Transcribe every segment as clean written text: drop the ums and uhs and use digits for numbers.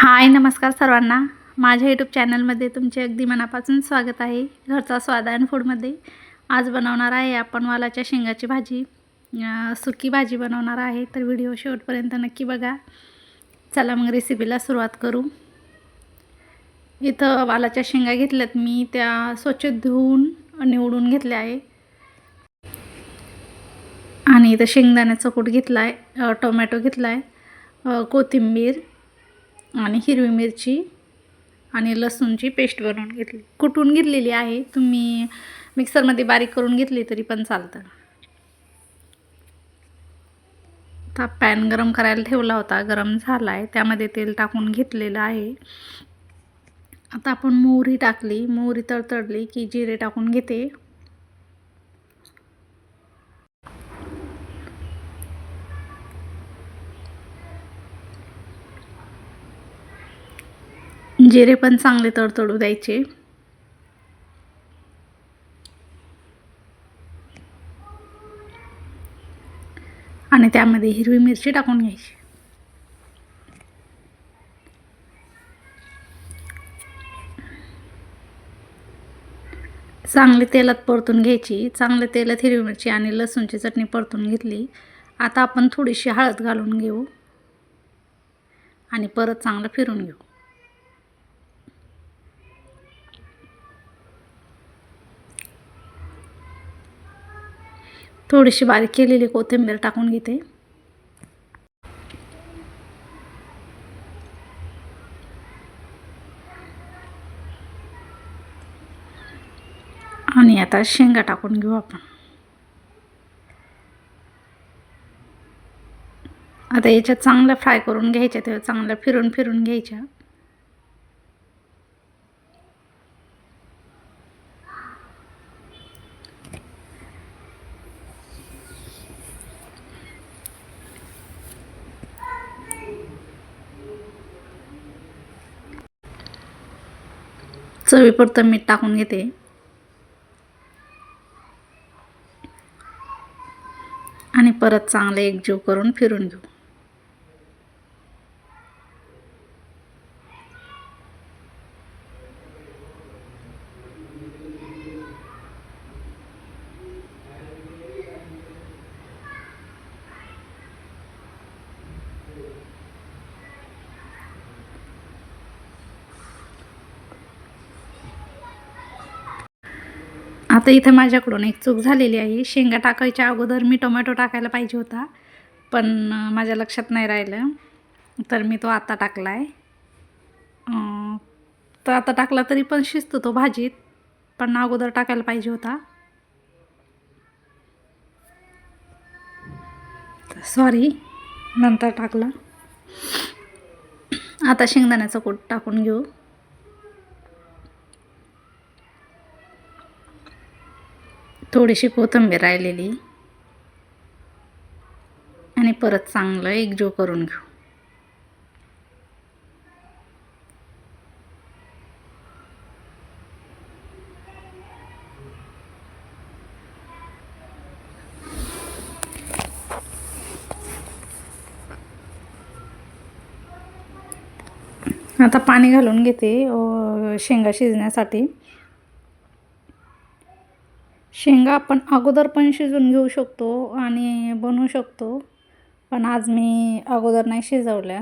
हाय नमस्कार सर्वांना. माझ्या यूट्यूब चॅनलमध्ये तुमचे अगदी मनापासून स्वागत आहे. घरचा स्वाद अँड फूडमध्ये आज बनवणार आहे आपण वालाच्या शेंगाची भाजी. सुकी भाजी बनवणार आहे, तर व्हिडिओ शेवटपर्यंत नक्की बघा. चला मग रेसिपीला सुरुवात करू. इथं वालाच्या शेंगा घेतल्यात मी, त्या स्वच्छ धुवून निवडून घेतल्या आहे. आणि इथं शेंगदाण्याचा कूट घेतला आहे, टोमॅटो घेतला आहे, कोथिंबीर आणि हिरवी मिरची आणि लसूणची पेस्ट बनवून घेतली, कुटून घेतलेली आहे. तुम्ही मिक्सरमध्ये बारीक करून घेतली तरी पण चालतं. आता पॅन गरम करायला ठेवला होता, गरम झाला आहे. त्यामध्ये तेल टाकून घेतलेलं आहे. आता आपण मोहरी टाकली, मोहरी तडतडली की जिरे टाकून घेते. जिरे पण चांगले तडतडू द्यायचे. आणि त्यामध्ये हिरवी मिरची टाकून घ्यायची. चांगले तेलात परतून घ्यायची. चांगले तेलात हिरवी मिरची आणि लसूणची चटणी परतून घेतली. आता आपण थोडीशी हळद घालून घेऊ आणि परत चांगलं फिरून घेऊ. थोडीशी बारीक केलेली कोथिंबीर टाकून घेते. आणि आता शेंगा टाकून घेऊ आपण. आता याच्यात चांगलं फ्राय करून घ्यायच्या, तेव्हा चांगलं फिरून फिरून घ्यायच्या. चवीपुरतं मीठ टाकून घेते. आणि परत चांगले एकजीव करून फिरून घेऊ. आता इथे माझ्याकडून एक चूक झालेली आहे. शेंगा टाकायच्या अगोदर मी टोमॅटो टाकायला पाहिजे होता, पण माझ्या लक्षात नाही राहिलं, तर मी तो आता टाकला आहे. तर आता टाकला तरी पण शिजतो तो भाजीत, पण अगोदर टाकायला पाहिजे होता. सॉरी, नंतर टाकलं. आता शेंगदाण्याचं कूट टाकून घेऊ. थोडीशी कोथिंबीर राहिलेली आणि परत चांगलं एकजीव करून घेऊ. आता पाणी घालून घेते शेंगा शिजण्यासाठी. शेंगा आपण अगोदर पण शिजवून घेऊ शकतो आणि बनवू शकतो, पण आज मी अगोदर नाही शिजवल्या,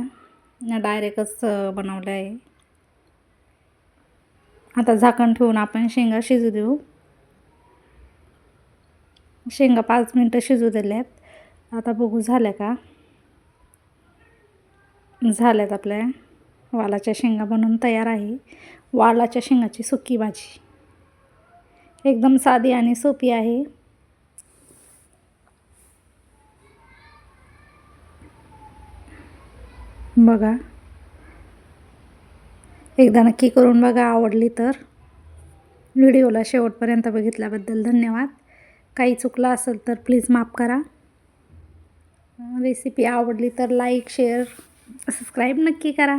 डायरेक्टच बनवल्या आहे. आता झाकण ठेवून आपण शेंगा शिजू देऊ. शेंगा 5 मिनटं शिजू दिल्यात. आता बघू झाल्या का. झाल्यात. आपल्या वालाच्या शेंगा बनवून तयार आहे. वालाच्या शेंगाची सुकी भाजी एकदम साधी आणि सोपी आहे. बघा, एकदा नक्की करून बघा. आवडली तर व्हिडिओला शेवटपर्यंत बघितल्याबद्दल धन्यवाद. काही चुकलं असेल तर प्लीज माफ करा. रेसिपी आवडली तर लाईक, शेअर, सबस्क्राईब नक्की करा.